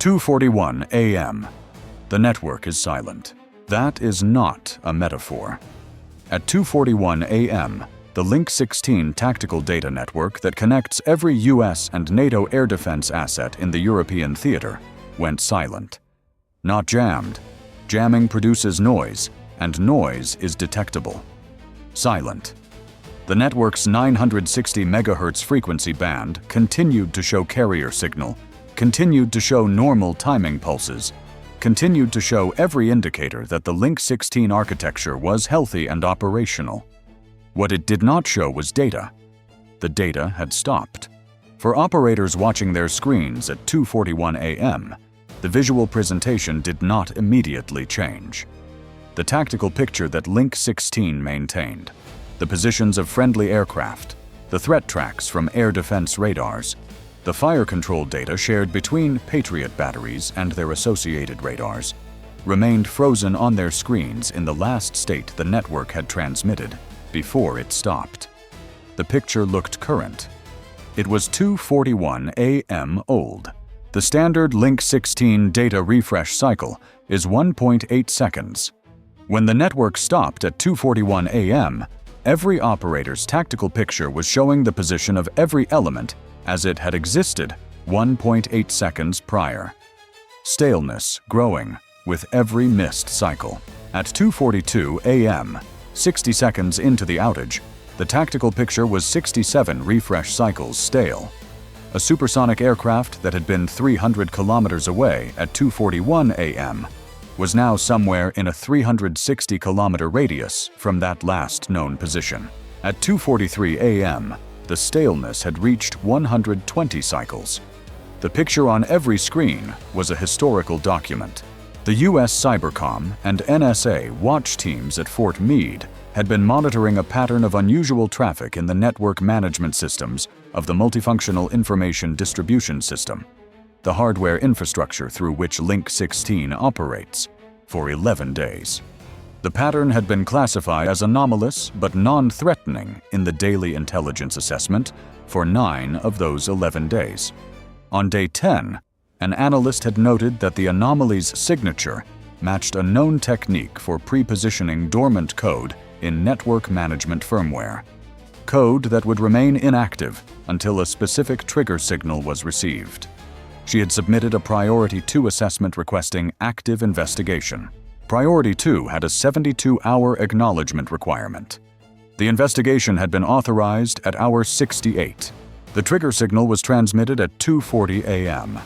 2:41 a.m. The network is silent. That is not a metaphor. At 2:41 a.m., the Link 16 tactical data network that connects every US and NATO air defense asset in the European theater went silent. Not jammed. Jamming produces noise, and noise is detectable. Silent. The network's 960 MHz frequency band continued to show carrier signal, continued to show normal timing pulses, continued to show every indicator that the Link 16 architecture was healthy and operational. What it did not show was data. The data had stopped. For operators watching their screens at 2:41 a.m., the visual presentation did not immediately change. The tactical picture that Link 16 maintained, the positions of friendly aircraft, the threat tracks from air defense radars, the fire control data shared between Patriot batteries and their associated radars, remained frozen on their screens in the last state the network had transmitted before it stopped. The picture looked current. It was 2:41 a.m. old. The standard Link 16 data refresh cycle is 1.8 seconds. When the network stopped at 2:41 a.m., every operator's tactical picture was showing the position of every element as it had existed 1.8 seconds prior. Staleness growing with every missed cycle. At 2:42 a.m., 60 seconds into the outage, the tactical picture was 67 refresh cycles stale. A supersonic aircraft that had been 300 kilometers away at 2:41 a.m. was now somewhere in a 360-kilometer radius from that last known position. At 2:43 a.m., the staleness had reached 120 cycles. The picture on every screen was a historical document. The USCYBERCOM and NSA watch teams at Fort Meade had been monitoring a pattern of unusual traffic in the network management systems of the Multifunctional Information Distribution System, the hardware infrastructure through which Link 16 operates, for 11 days. The pattern had been classified as anomalous but non-threatening in the daily intelligence assessment for 9 of those 11 days. On day 10, an analyst had noted that the anomaly's signature matched a known technique for pre-positioning dormant code in network management firmware, code that would remain inactive until a specific trigger signal was received. She had submitted a Priority 2 assessment requesting active investigation. Priority 2 had a 72-hour acknowledgement requirement. The investigation had been authorized at hour 68. The trigger signal was transmitted at 2:40 a.m.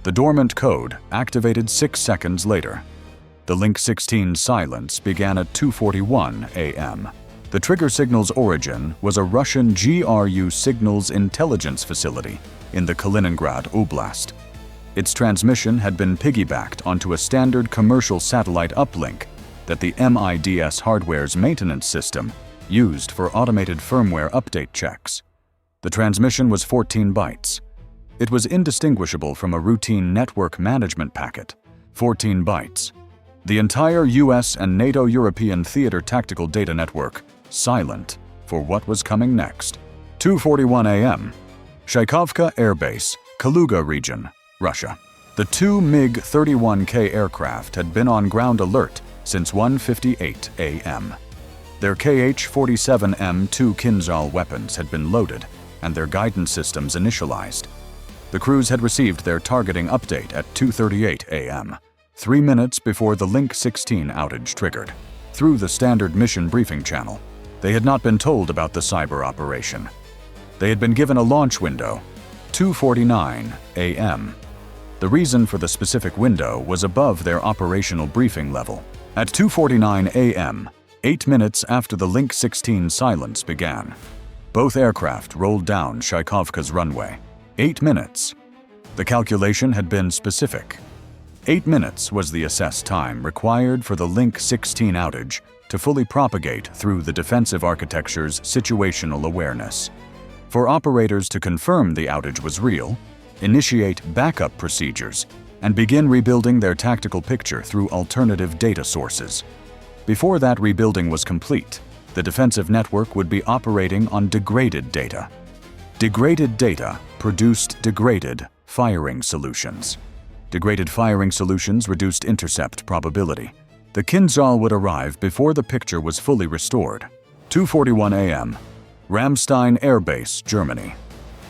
The dormant code activated 6 seconds later. The Link 16 silence began at 2:41 a.m. The trigger signal's origin was a Russian GRU signals intelligence facility in the Kaliningrad Oblast. Its transmission had been piggybacked onto a standard commercial satellite uplink that the MIDS hardware's maintenance system used for automated firmware update checks. The transmission was 14 bytes. It was indistinguishable from a routine network management packet, 14 bytes. The entire US and NATO European theater tactical data network silent for what was coming next. 2:41 a.m. Shaykovka Air Base, Kaluga region, Russia. The 2 MiG-31K aircraft had been on ground alert since 1:58 a.m. Their Kh-47M2 Kinzhal weapons had been loaded and their guidance systems initialized. The crews had received their targeting update at 2:38 a.m., 3 minutes before the Link 16 outage triggered. Through the standard mission briefing channel, they had not been told about the cyber operation. They had been given a launch window, 2:49 a.m. The reason for the specific window was above their operational briefing level. At 2:49 a.m., 8 minutes after the Link 16 silence began, both aircraft rolled down Shaykovka's runway. 8 minutes. The calculation had been specific. 8 minutes was the assessed time required for the Link 16 outage to fully propagate through the defensive architecture's situational awareness. For operators to confirm the outage was real, initiate backup procedures, and begin rebuilding their tactical picture through alternative data sources. Before that rebuilding was complete, the defensive network would be operating on degraded data. Degraded data produced degraded firing solutions. Degraded firing solutions reduced intercept probability. The Kinzhal would arrive before the picture was fully restored. 2:41 a.m. Ramstein Air Base, Germany.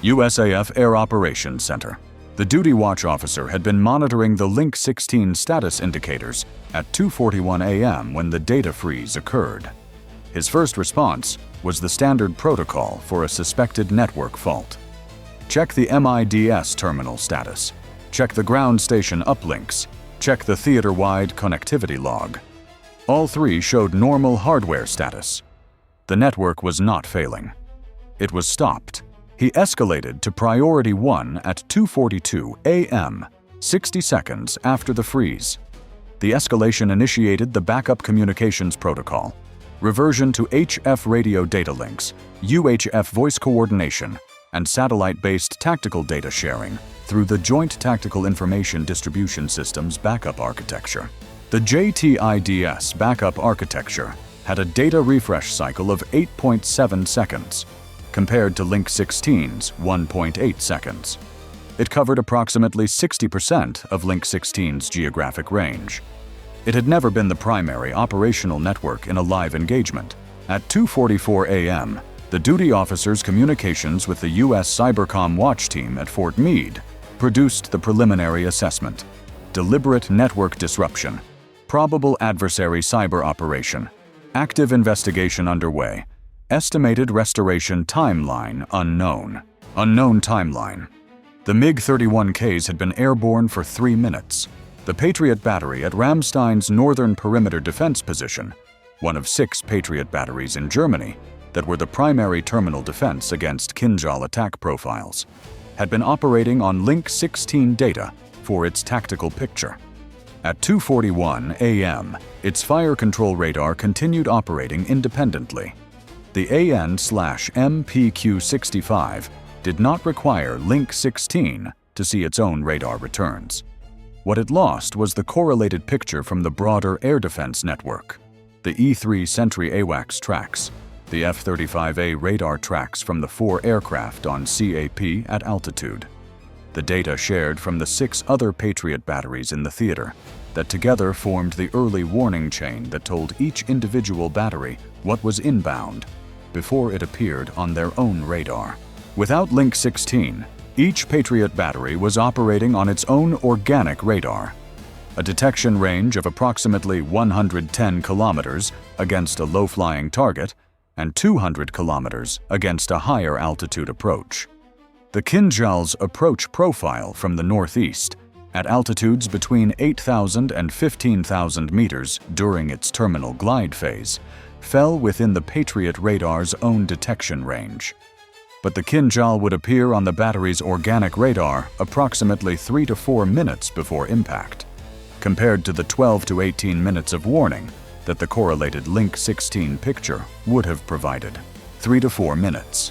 USAF Air Operations Center. The duty watch officer had been monitoring the Link 16 status indicators at 2:41 a.m. when the data freeze occurred. His first response was the standard protocol for a suspected network fault. Check the MIDS terminal status. Check the ground station uplinks. Check the theater-wide connectivity log. All three showed normal hardware status. The network was not failing. It was stopped. He escalated to priority 1 at 2:42 a.m., 60 seconds after the freeze. The escalation initiated the backup communications protocol, reversion to HF radio data links, UHF voice coordination, and satellite-based tactical data sharing through the Joint Tactical Information Distribution Systems backup architecture. The JTIDS backup architecture had a data refresh cycle of 8.7 seconds, compared to Link 16's 1.8 seconds. It covered approximately 60% of Link 16's geographic range. It had never been the primary operational network in a live engagement. At 2:44 a.m., the duty officer's communications with the USCYBERCOM watch team at Fort Meade produced the preliminary assessment: deliberate network disruption, probable adversary cyber operation, active investigation underway, estimated restoration timeline unknown. Unknown timeline. The MiG-31Ks had been airborne for 3 minutes. The Patriot battery at Ramstein's northern perimeter defense position, one of 6 Patriot batteries in Germany that were the primary terminal defense against Kinzhal attack profiles, had been operating on Link 16 data for its tactical picture. At 2:41 a.m., its fire control radar continued operating independently. The AN/MPQ-65 did not require Link 16 to see its own radar returns. What it lost was the correlated picture from the broader air defense network. The E-3 Sentry AWACS tracks, the F-35A radar tracks from the 4 aircraft on CAP at altitude, the data shared from the 6 other Patriot batteries in the theater that together formed the early warning chain that told each individual battery what was inbound before it appeared on their own radar. Without Link 16, each Patriot battery was operating on its own organic radar. A detection range of approximately 110 kilometers against a low-flying target and 200 kilometers against a higher altitude approach. The Kinzhal's approach profile from the northeast, at altitudes between 8,000 and 15,000 meters during its terminal glide phase, fell within the Patriot radar's own detection range. But the Kinzhal would appear on the battery's organic radar approximately 3 to 4 minutes before impact, compared to the 12 to 18 minutes of warning that the correlated Link 16 picture would have provided. 3 to 4 minutes.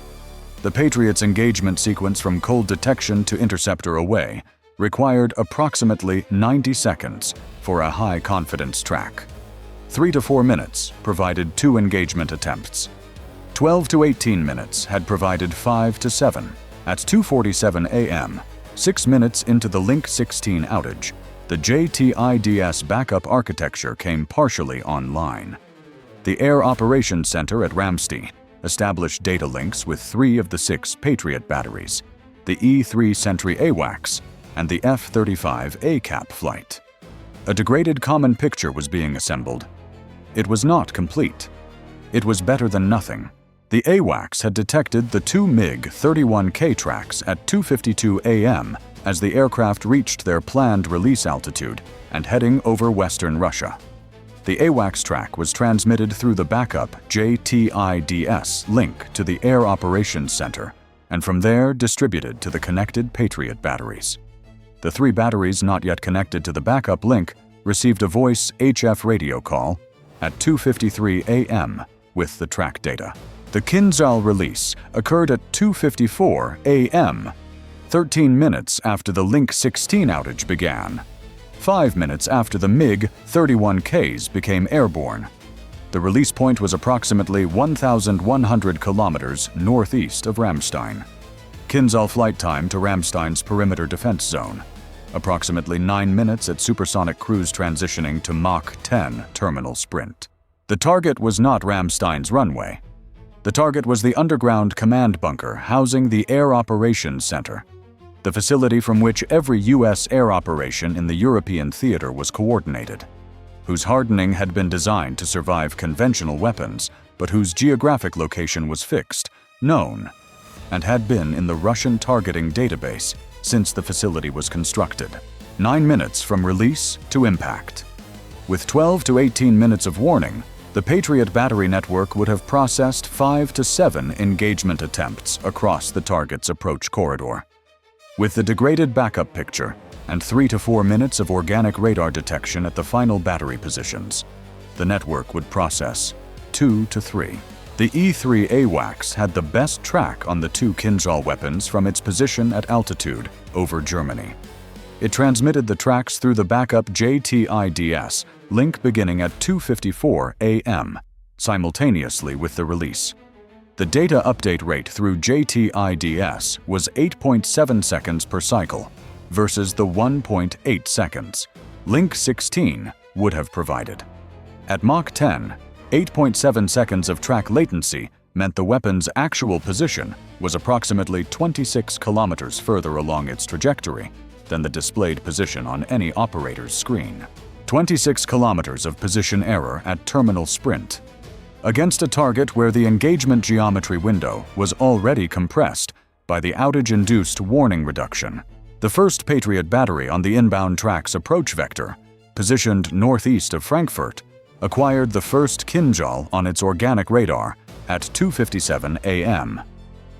The Patriot's engagement sequence from cold detection to interceptor away required approximately 90 seconds for a high-confidence track. 3 to 4 minutes provided 2 engagement attempts. 12 to 18 minutes had provided 5 to 7. At 2:47 a.m., 6 minutes into the Link 16 outage, the JTIDS backup architecture came partially online. The Air Operations Center at Ramstein established data links with 3 of the 6 Patriot batteries, the E-3 Sentry AWACS, and the F-35 ACAP flight. A degraded common picture was being assembled. It was not complete. It was better than nothing. The AWACS had detected the 2 MiG-31K tracks at 2:52 a.m. as the aircraft reached their planned release altitude and heading over western Russia. The AWACS track was transmitted through the backup JTIDS link to the Air Operations Center, and from there distributed to the connected Patriot batteries. The 3 batteries not yet connected to the backup link received a voice HF radio call at 2:53 a.m. with the track data. The Kinzhal release occurred at 2:54 a.m., 13 minutes after the Link 16 outage began, 5 minutes after the MiG-31Ks became airborne. The release point was approximately 1,100 kilometers northeast of Ramstein. Kinzhal flight time to Ramstein's perimeter defense zone, approximately 9 minutes at supersonic cruise transitioning to Mach 10 terminal sprint. The target was not Ramstein's runway. The target was the underground command bunker housing the Air Operations Center, the facility from which every U.S. air operation in the European theater was coordinated, whose hardening had been designed to survive conventional weapons, but whose geographic location was fixed, known, and had been in the Russian targeting database since the facility was constructed. 9 minutes from release to impact. With 12 to 18 minutes of warning, the Patriot battery network would have processed 5 to 7 engagement attempts across the target's approach corridor. With the degraded backup picture and 3 to 4 minutes of organic radar detection at the final battery positions, the network would process 2 to 3. The E-3 AWACS had the best track on the 2 Kinzhal weapons from its position at altitude over Germany. It transmitted the tracks through the backup JTIDS link beginning at 2:54 a.m., simultaneously with the release. The data update rate through JTIDS was 8.7 seconds per cycle versus the 1.8 seconds Link 16 would have provided. At Mach 10, 8.7 seconds of track latency meant the weapon's actual position was approximately 26 kilometers further along its trajectory than the displayed position on any operator's screen. 26 kilometers of position error at terminal sprint, against a target where the engagement geometry window was already compressed by the outage-induced warning reduction. The first Patriot battery on the inbound track's approach vector, positioned northeast of Frankfurt, acquired the first Kinzhal on its organic radar at 2:57 a.m.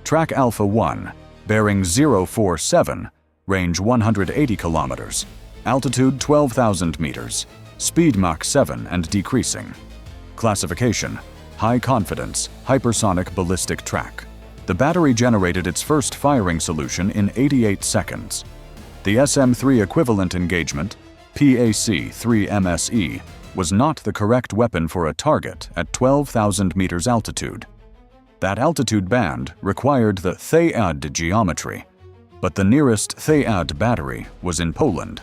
Track Alpha 1, bearing 047, range 180 kilometers, altitude 12,000 meters, speed Mach 7 and decreasing. Classification: high confidence, hypersonic ballistic track. The battery generated its first firing solution in 88 seconds. The SM-3 equivalent engagement, PAC-3 MSE, was not the correct weapon for a target at 12,000 meters altitude. That altitude band required the JTIDS geometry, but the nearest JTIDS battery was in Poland,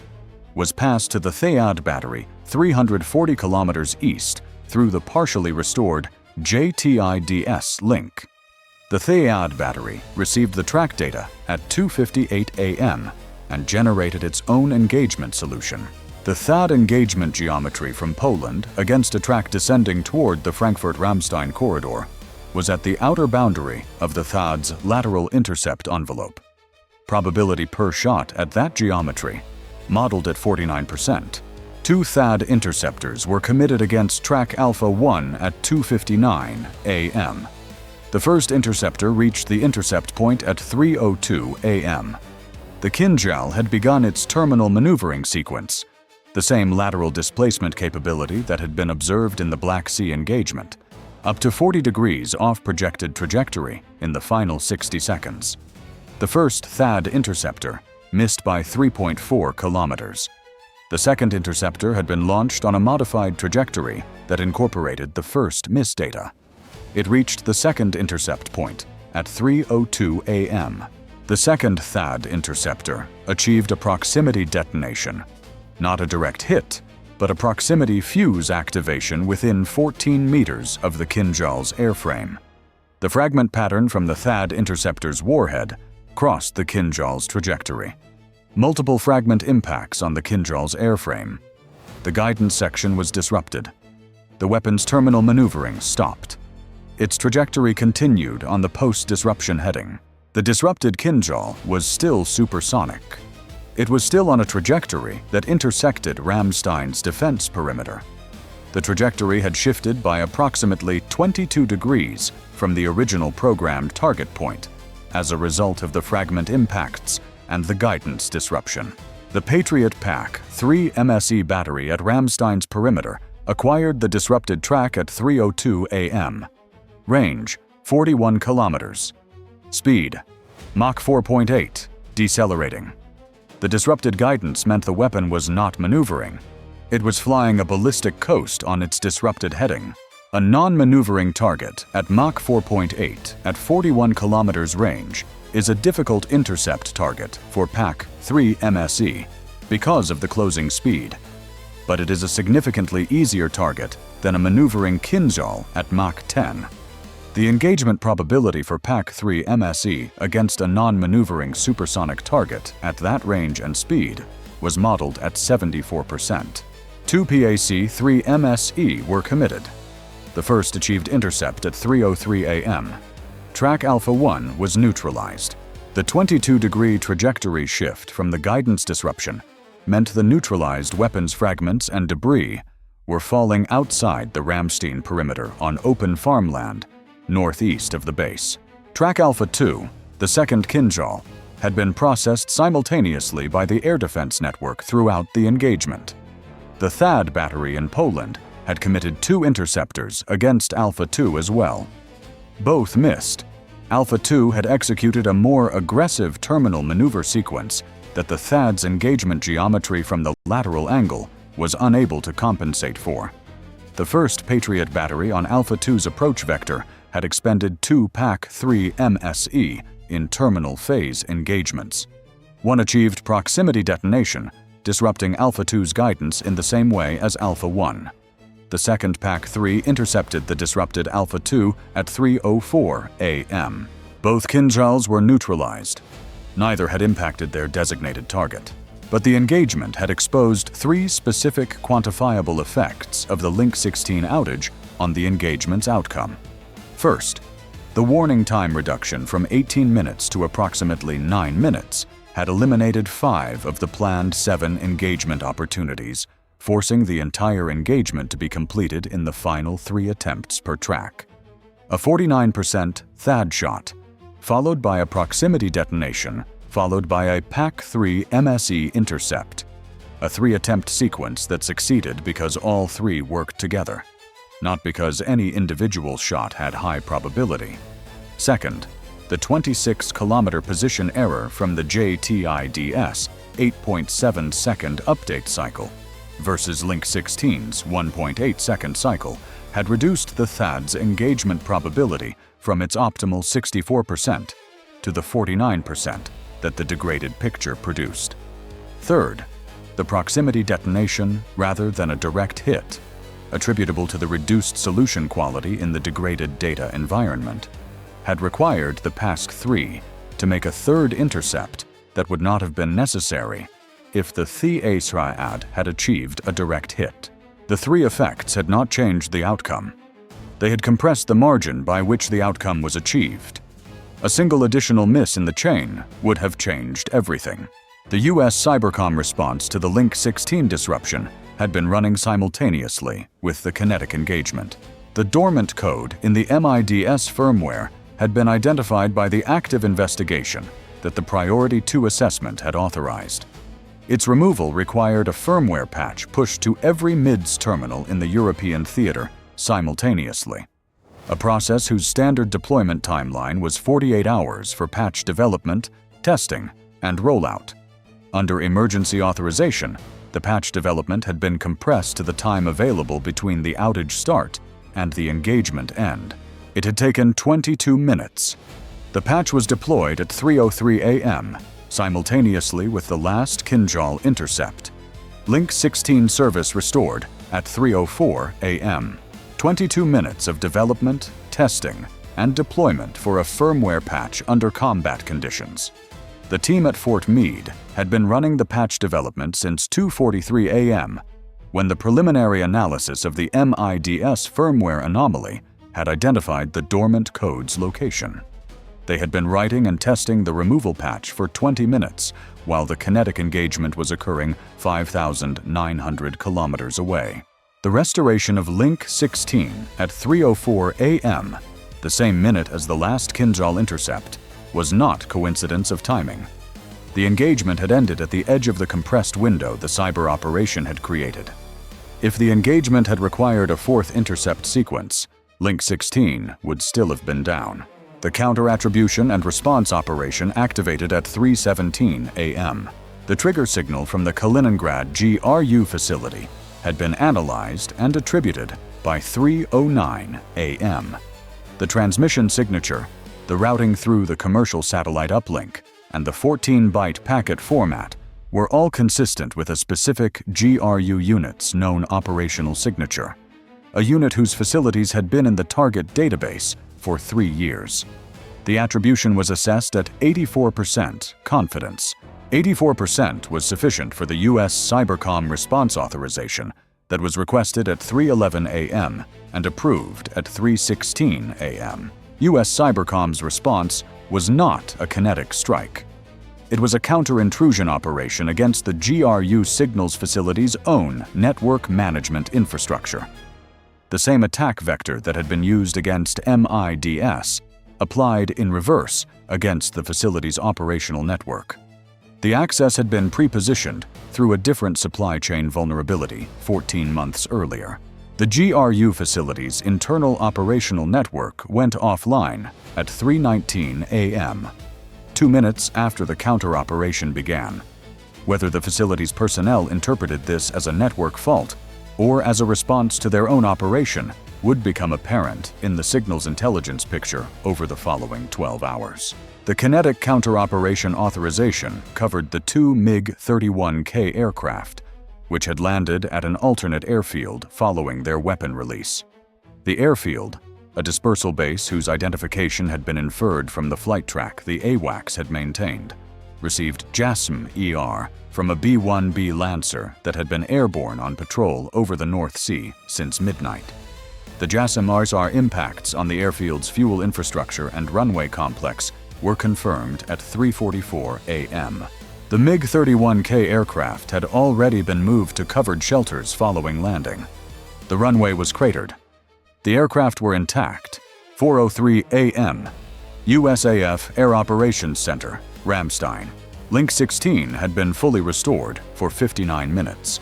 was passed to the JTIDS battery 340 kilometers east through the partially restored JTIDS link. The JTIDS battery received the track data at 2:58 a.m. and generated its own engagement solution. The JTIDS engagement geometry from Poland against a track descending toward the Frankfurt-Ramstein corridor was at the outer boundary of the JTIDS lateral intercept envelope. Probability per shot at that geometry, modeled at 49%. 2 JTIDS interceptors were committed against track Alpha 1 at 2:59 a.m. The first interceptor reached the intercept point at 3:02 a.m. The Kinzhal had begun its terminal maneuvering sequence, the same lateral displacement capability that had been observed in the Black Sea engagement, up to 40 degrees off projected trajectory in the final 60 seconds. The first JTIDS interceptor missed by 3.4 kilometers. The second interceptor had been launched on a modified trajectory that incorporated the first miss data. It reached the second intercept point at 3:02 a.m. The second JTIDS interceptor achieved a proximity detonation, not a direct hit, but a proximity fuse activation within 14 meters of the Kinzhal's airframe. The fragment pattern from the JTIDS interceptor's warhead crossed the Kinzhal's trajectory. Multiple fragment impacts on the Kinzhal's airframe. The guidance section was disrupted. The weapon's terminal maneuvering stopped. Its trajectory continued on the post-disruption heading. The disrupted Kinzhal was still supersonic. It was still on a trajectory that intersected Ramstein's defense perimeter. The trajectory had shifted by approximately 22 degrees from the original programmed target point as a result of the fragment impacts and the guidance disruption. The Patriot PAC-3 MSE battery at Ramstein's perimeter acquired the disrupted track at 3:02 a.m. Range: 41 kilometers. Speed: Mach 4.8, decelerating. The disrupted guidance meant the weapon was not maneuvering. It was flying a ballistic coast on its disrupted heading. A non-maneuvering target at Mach 4.8 at 41 kilometers range is a difficult intercept target for PAC-3 MSE because of the closing speed. But it is a significantly easier target than a maneuvering Kinzhal at Mach 10. The engagement probability for PAC-3 MSE against a non-maneuvering supersonic target at that range and speed was modeled at 74%. 2 PAC-3 MSE were committed. The first achieved intercept at 3:03 a.m. Track Alpha 1 was neutralized. The 22-degree trajectory shift from the guidance disruption meant the neutralized weapons fragments and debris were falling outside the Ramstein perimeter on open farmland northeast of the base. Track Alpha 2, the second Kinzhal, had been processed simultaneously by the air defense network throughout the engagement. The THAAD battery in Poland had committed 2 interceptors against Alpha 2 as well. Both missed. Alpha 2 had executed a more aggressive terminal maneuver sequence that the THAAD's engagement geometry from the lateral angle was unable to compensate for. The first Patriot battery on Alpha 2's approach vector had expended 2 PAC-3 MSE in terminal phase engagements. One achieved proximity detonation, disrupting Alpha 2's guidance in the same way as Alpha 1. The second PAC-3 intercepted the disrupted Alpha 2 at 3:04 a.m. Both Kinzhals were neutralized. Neither had impacted their designated target. But the engagement had exposed 3 specific quantifiable effects of the Link 16 outage on the engagement's outcome. First, the warning time reduction from 18 minutes to approximately 9 minutes had eliminated 5 of the planned 7 engagement opportunities, forcing the entire engagement to be completed in the final 3 attempts per track. A 49% THAAD shot, followed by a proximity detonation, followed by a PAC-3 MSE intercept. A 3-attempt sequence that succeeded because all 3 worked together, not because any individual shot had high probability. Second, the 26-kilometer position error from the JTIDS 8.7-second update cycle versus Link 16's 1.8-second cycle had reduced the THAAD's engagement probability from its optimal 64% to the 49% that the degraded picture produced. Third, the proximity detonation rather than a direct hit, attributable to the reduced solution quality in the degraded data environment, had required the PAC-3 to make a third intercept that would not have been necessary if the THAAD had achieved a direct hit. The 3 effects had not changed the outcome. They had compressed the margin by which the outcome was achieved. A single additional miss in the chain would have changed everything. The USCYBERCOM response to the Link 16 disruption had been running simultaneously with the kinetic engagement. The dormant code in the MIDS firmware had been identified by the active investigation that the Priority 2 assessment had authorized. Its removal required a firmware patch pushed to every MIDS terminal in the European theater simultaneously, a process whose standard deployment timeline was 48 hours for patch development, testing, and rollout. Under emergency authorization, the patch development had been compressed to the time available between the outage start and the engagement end. It had taken 22 minutes. The patch was deployed at 3:03 a.m., simultaneously with the last Kinzhal intercept. Link 16 service restored at 3:04 a.m. 22 minutes of development, testing, and deployment for a firmware patch under combat conditions. The team at Fort Meade had been running the patch development since 2:43 a.m., when the preliminary analysis of the MIDS firmware anomaly had identified the dormant code's location. They had been writing and testing the removal patch for 20 minutes while the kinetic engagement was occurring 5,900 kilometers away. The restoration of Link 16 at 3:04 a.m., the same minute as the last Kinzhal intercept, was not coincidence of timing. The engagement had ended at the edge of the compressed window the cyber operation had created. If the engagement had required a 4th intercept sequence, Link 16 would still have been down. The counter-attribution and response operation activated at 3:17 a.m. The trigger signal from the Kaliningrad GRU facility had been analyzed and attributed by 3:09 a.m. The transmission signature, the routing through the commercial satellite uplink, and the 14-byte packet format were all consistent with a specific GRU unit's known operational signature, a unit whose facilities had been in the target database for 3 years. The attribution was assessed at 84% confidence. 84% was sufficient for the USCYBERCOM response authorization that was requested at 3:11 a.m. and approved at 3:16 a.m. USCYBERCOM's response was not a kinetic strike. It was a counter-intrusion operation against the GRU signals facility's own network management infrastructure. The same attack vector that had been used against MIDS applied in reverse against the facility's operational network. The access had been pre-positioned through a different supply chain vulnerability 14 months earlier. The GRU facility's internal operational network went offline at 3:19 a.m., 2 minutes after the counter-operation began. Whether the facility's personnel interpreted this as a network fault or as a response to their own operation would become apparent in the signals intelligence picture over the following 12 hours. The kinetic counter-operation authorization covered the 2 MiG-31K aircraft, which had landed at an alternate airfield following their weapon release. The airfield, a dispersal base whose identification had been inferred from the flight track the AWACS had maintained, received JASSM-ER from a B-1B Lancer that had been airborne on patrol over the North Sea since midnight. The JASSM-ER's impacts on the airfield's fuel infrastructure and runway complex were confirmed at 3:44 a.m. The MiG-31K aircraft had already been moved to covered shelters following landing. The runway was cratered. The aircraft were intact. 4:03 a.m. USAF Air Operations Center, Ramstein. Link 16 had been fully restored for 59 minutes.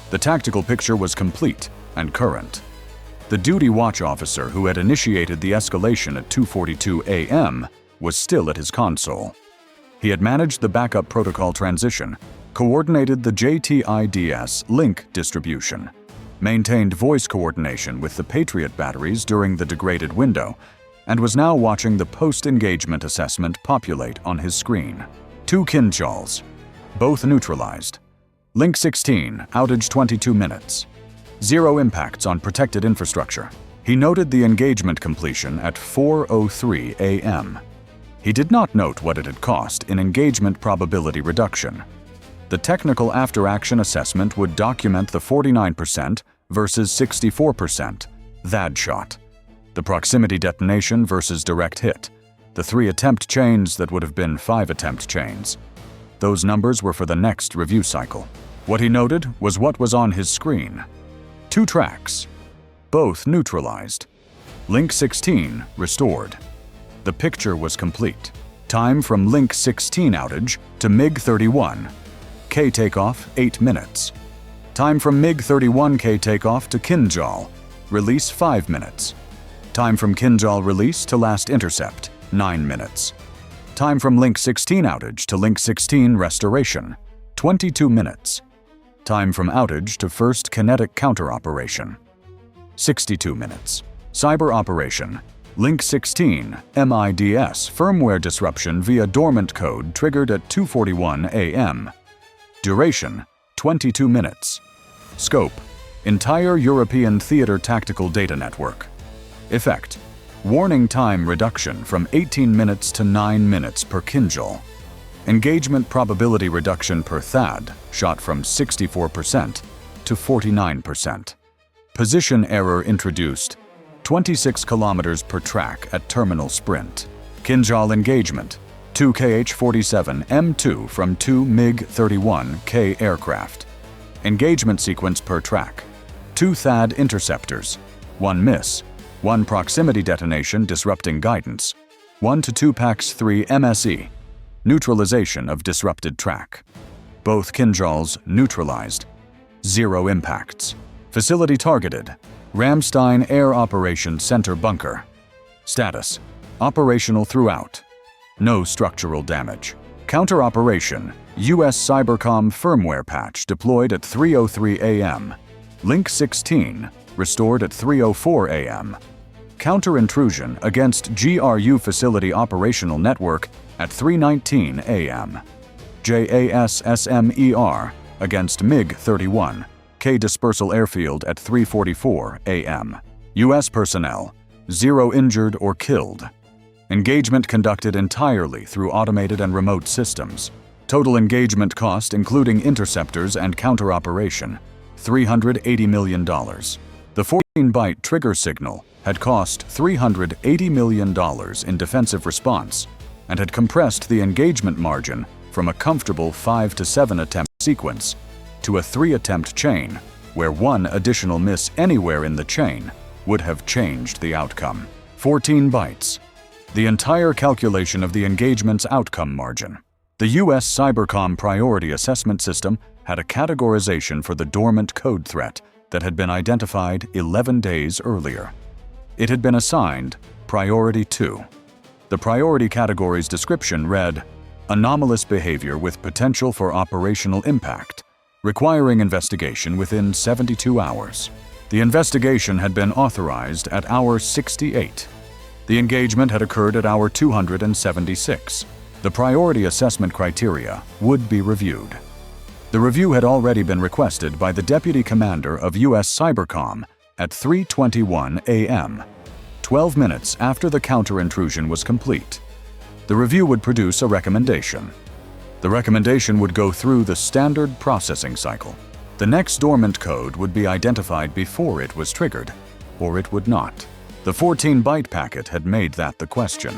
The tactical picture was complete and current. The duty watch officer who had initiated the escalation at 2:42 a.m. was still at his console. He had managed the backup protocol transition, coordinated the JTIDS link distribution, maintained voice coordination with the Patriot batteries during the degraded window, and was now watching the post-engagement assessment populate on his screen. 2 Kinzhals, both neutralized. Link 16, outage 22 minutes. 0 impacts on protected infrastructure. He noted the engagement completion at 4:03 a.m. He did not note what it had cost in engagement probability reduction. The technical after-action assessment would document the 49% versus 64% THAAD shot, the proximity detonation versus direct hit, the 3 attempt chains that would have been 5 attempt chains. Those numbers were for the next review cycle. What he noted was what was on his screen. 2 tracks, both neutralized. Link 16 restored. The picture was complete. Time from Link 16 outage to MiG-31. K takeoff 8 minutes. Time from MiG-31K takeoff to Kinzhal. Release 5 minutes. Time from Kinzhal release to last intercept 9 minutes. Time from Link 16 outage to Link 16 restoration 22 minutes. Time from outage to first kinetic counter-operation 62 minutes. Cyber operation Link 16 MIDS firmware disruption via dormant code triggered at 2:41 a.m. Duration 22 minutes. Scope entire European theater tactical data network. Effect warning time reduction from 18 minutes to 9 minutes per Kinzhal. Engagement probability reduction per THAAD shot from 64% to 49%. Position error introduced 26 kilometers per track at terminal sprint. Kinzhal engagement 2 KH-47 M2 from 2 MiG-31K aircraft. Engagement sequence per track 2 THAAD interceptors, 1 miss, 1 proximity detonation disrupting guidance, 1 to 2 PAC-3 MSE, neutralization of disrupted track. Both Kinzhals neutralized. 0 impacts. Facility targeted. Ramstein Air Operations Center bunker. Status: operational throughout. No structural damage. Counter-operation: USCYBERCOM firmware patch deployed at 3:03 a.m. Link 16 restored at 3:04 a.m. Counter-intrusion against GRU facility operational network at 3:19 a.m. JASSM-ER against MiG-31, K Dispersal Airfield at 3:44 a.m. U.S. personnel, 0 injured or killed. Engagement conducted entirely through automated and remote systems. Total engagement cost, including interceptors and counter-operation, $380 million. The 14-byte trigger signal had cost $380 million in defensive response and had compressed the engagement margin from a comfortable 5 to 7 attempt sequence to a 3-attempt chain, where one additional miss anywhere in the chain would have changed the outcome. 14 bytes. The entire calculation of the engagement's outcome margin. The USCYBERCOM priority assessment system had a categorization for the dormant code threat that had been identified 11 days earlier. It had been assigned Priority 2. The priority category's description read, "Anomalous behavior with potential for operational impact, requiring investigation within 72 hours." The investigation had been authorized at hour 68. The engagement had occurred at hour 276. The priority assessment criteria would be reviewed. The review had already been requested by the Deputy Commander of USCYBERCOM at 3:21 a.m., 12 minutes after the counter-intrusion was complete. The review would produce a recommendation. The recommendation would go through the standard processing cycle. The next dormant code would be identified before it was triggered, or it would not. The 14-byte packet had made that the question.